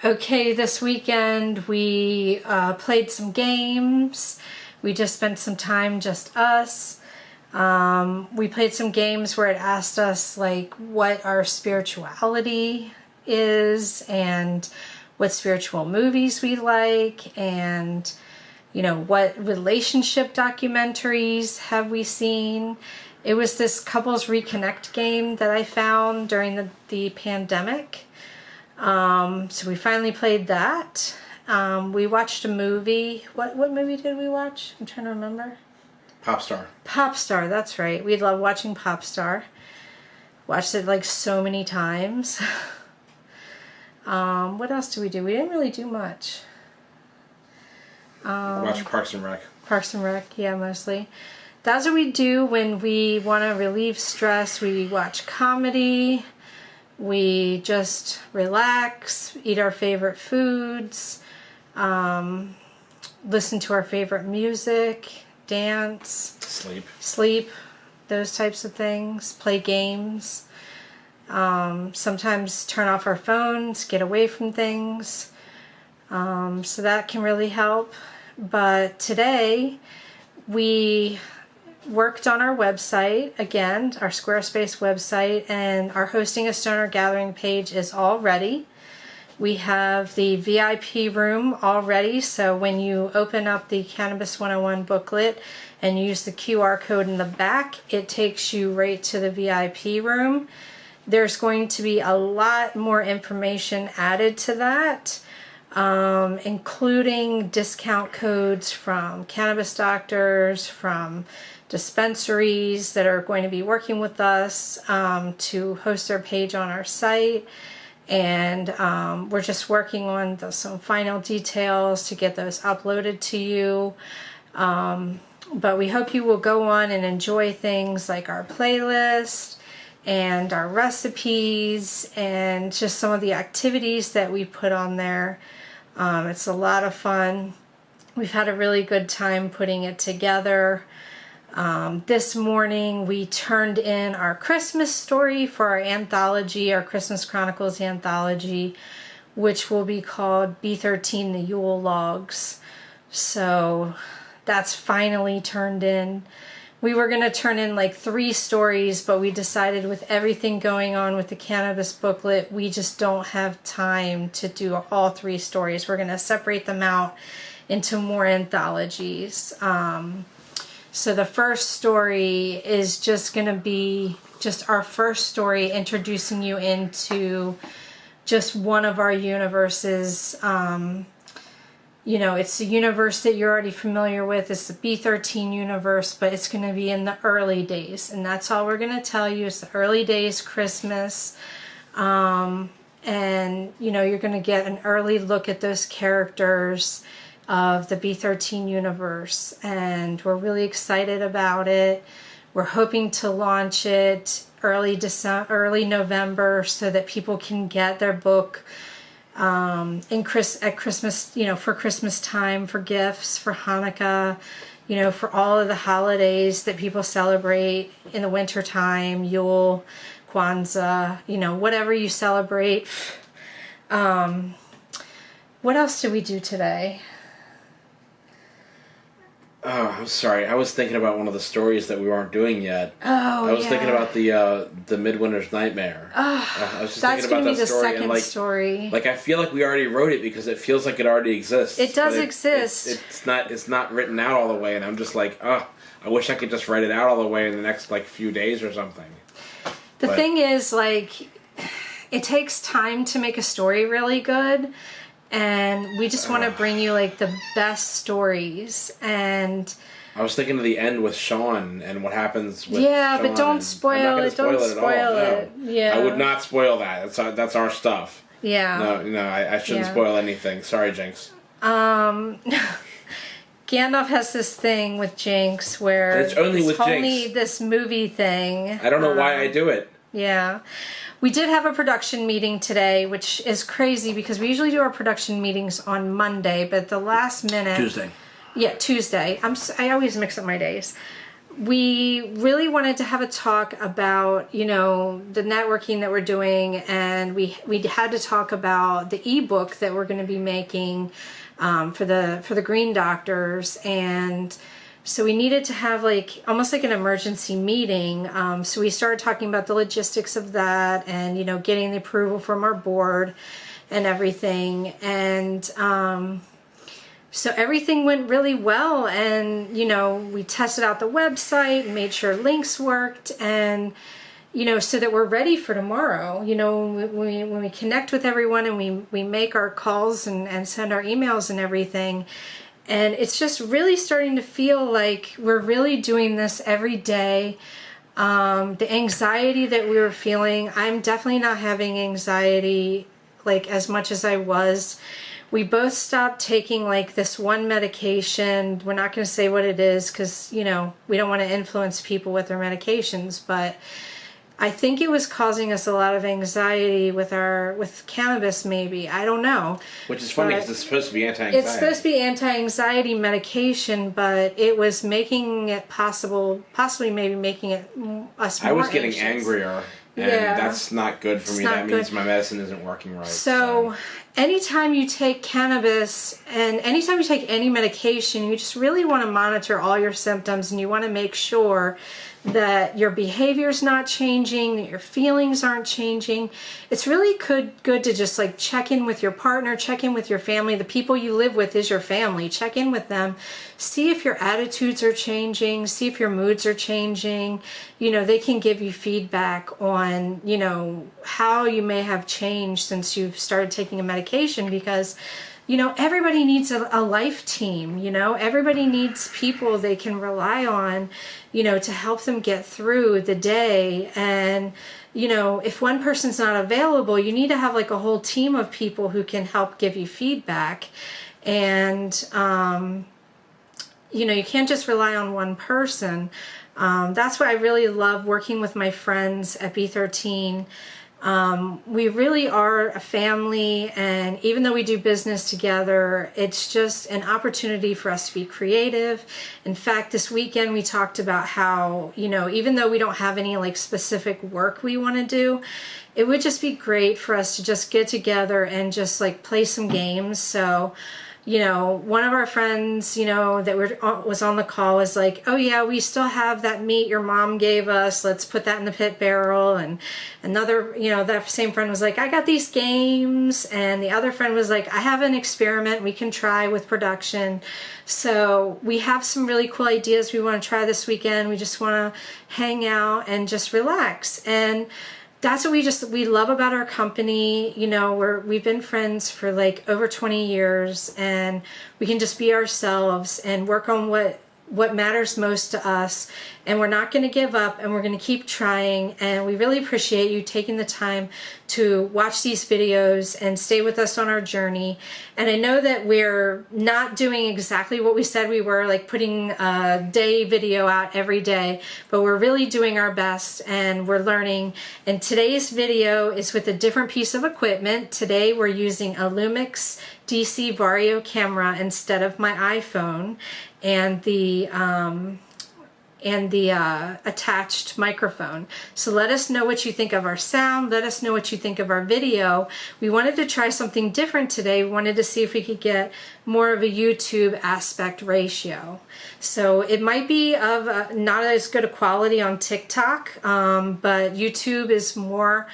Okay, this weekend we played some games. We just spent some time, just us. We played some games where it asked us like what our spirituality is and what spiritual movies we like, and what relationship documentaries have we seen. It was this couples reconnect game that I found during the pandemic. So we finally played that. We watched a movie. What movie did we watch? I'm trying to remember. Popstar. Popstar, that's right. We love watching Popstar. Watched it like so many times. What else did we do? We didn't really do much. Watch Parks and Rec. Parks and Rec, yeah, mostly. That's what we do when we want to relieve stress. We watch comedy. We just relax, eat our favorite foods, listen to our favorite music, dance, sleep, those types of things, play games, sometimes turn off our phones, get away from things, so that can really help. But today we worked on our website again, our Squarespace website, and our Hosting a Stoner Gathering page is all ready. We have the VIP room all ready, so when you open up the Cannabis 101 booklet and use the QR code in the back, it takes you right to the VIP room. There's going to be a lot more information added to that, including discount codes from cannabis doctors, from dispensaries that are going to be working with us to host their page on our site. And we're just working on some final details to get those uploaded to you. But we hope you will go on and enjoy things like our playlist and our recipes and just some of the activities that we put on there. It's a lot of fun. We've had a really good time putting it together. This morning we turned in our Christmas story for our anthology, our Christmas Chronicles anthology, which will be called B13, the Yule Logs. So that's finally turned in. We were going to turn in like 3 stories, but we decided with everything going on with the cannabis booklet, we just don't have time to do all 3 stories. We're going to separate them out into more anthologies. So the first story is just going to be just our first story, introducing you into just one of our universes. It's the universe that you're already familiar with. It's the B13 universe, but it's going to be in the early days. And that's all we're going to tell you. It's the early days, Christmas. And, you're going to get an early look at those characters of the B13 universe, and we're really excited about it. We're hoping to launch it early November so that people can get their book at Christmas, for Christmas time, for gifts, for Hanukkah, for all of the holidays that people celebrate in the winter time, Yule, Kwanzaa, whatever you celebrate. What else did we do today? Oh, I'm sorry. I was thinking about one of the stories that we weren't doing yet. Oh, I was thinking about the Midwinter's Nightmare. I was just that's going to be the second story. Like, I feel like we already wrote it because it feels like it already exists. It does exist. It's not written out all the way, and I'm just like, I wish I could just write it out all the way in the next few days or something. The thing is, it takes time to make a story really good. And we just want to bring you the best stories. And I was thinking of the end with Sean and what happens with Sean, but don't spoil it. Don't spoil it. No. Yeah, I would not spoil that. That's our stuff. Yeah. No, I shouldn't spoil anything. Sorry, Jinx. Gandalf has this thing with Jinx where it's only this movie thing. I don't know why I do it. Yeah. We did have a production meeting today, which is crazy because we usually do our production meetings on Monday, but at the last minute... Tuesday. Yeah, Tuesday. I always mix up my days. we really wanted to have a talk about, you know, the networking that we're doing, and we had to talk about the ebook that we're going to be making for the Green Doctors. And so we needed to have like almost like an emergency meeting. So we started talking about the logistics of that, and, you know, getting the approval from our board and everything. And so everything went really well, and, you know, we tested out the website and made sure links worked, and, you know, so that we're ready for tomorrow. You know, when we connect with everyone and we make our calls and send our emails and everything. And it's just really starting to feel like we're really doing this every day. The anxiety that we were feeling, I'm definitely not having anxiety like as much as I was. We both stopped taking like this one medication. We're not going to say what it is because, you know, we don't want to influence people with their medications, but I think it was causing us a lot of anxiety with cannabis, maybe. I don't know. Which is funny because it's supposed to be anti-anxiety. It's supposed to be anti-anxiety medication, but it was making it possibly maybe making it us more I was getting anxious. angrier, and that's not good for me. That means my medicine isn't working right. So anytime you take cannabis and anytime you take any medication, you just really want to monitor all your symptoms, and you want to make sure that your behavior's not changing, that your feelings aren't changing. It's really good to just like check in with your partner, check in with your family. The people you live with is your family. Check in with them. See if your attitudes are changing. See if your moods are changing. You know, they can give you feedback on, you know, how you may have changed since you've started taking a medication, because, you know, everybody needs a life team. You know, everybody needs people they can rely on, you know, to help them get through the day. And, you know, if one person's not available, you need to have like a whole team of people who can help give you feedback. And, you know, you can't just rely on one person. That's why I really love working with my friends at B13. We really are a family, and even though we do business together, it's just an opportunity for us to be creative. In fact, this weekend we talked about how, you know, even though we don't have any like specific work we want to do, it would just be great for us to just get together and just like play some games. So, you know, one of our friends, you know, that was on the call was like, oh yeah, we still have that meat your mom gave us. Let's put that in the pit barrel. And another, you know, that same friend was like, I got these games. And the other friend was like, I have an experiment we can try with production. So we have some really cool ideas we want to try this weekend. We just want to hang out and just relax. And that's what we love about our company. You know, we've been friends for like over 20 years, and we can just be ourselves and work on what matters most to us, and we're not going to give up, and we're going to keep trying. And we really appreciate you taking the time to watch these videos and stay with us on our journey. And I know that we're not doing exactly what we said we were, like putting a day video out every day, but we're really doing our best, and we're learning. And today's video is with a different piece of equipment. Today we're using a Lumix DC Vario camera instead of my iPhone, and the attached microphone. So let us know what you think of our sound. Let us know what you think of our video. We wanted to try something different today. We wanted to see if we could get more of a YouTube aspect ratio. So it might be of not as good a quality on TikTok, but YouTube is more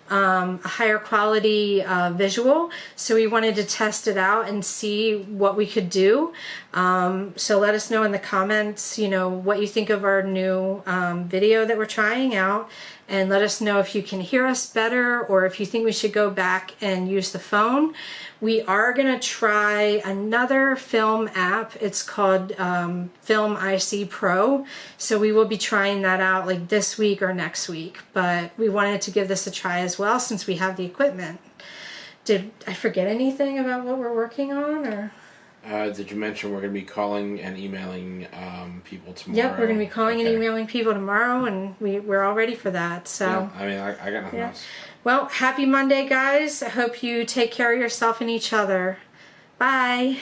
a higher quality visual. So we wanted to test it out and see what we could do. So let us know in the comments, you know, what you think of our new video that we're trying out. And let us know if you can hear us better, or if you think we should go back and use the phone. We are going to try another film app. It's called Film IC Pro. So we will be trying that out like this week or next week. But we wanted to give this a try as well since we have the equipment. Did I forget anything about what we're working on, or? Did you mention we're going to be calling and emailing people tomorrow? Yep, we're going to be calling and emailing people tomorrow, and we're all ready for that. So yeah, I mean, I got nothing else. Well, happy Monday, guys. I hope you take care of yourself and each other. Bye.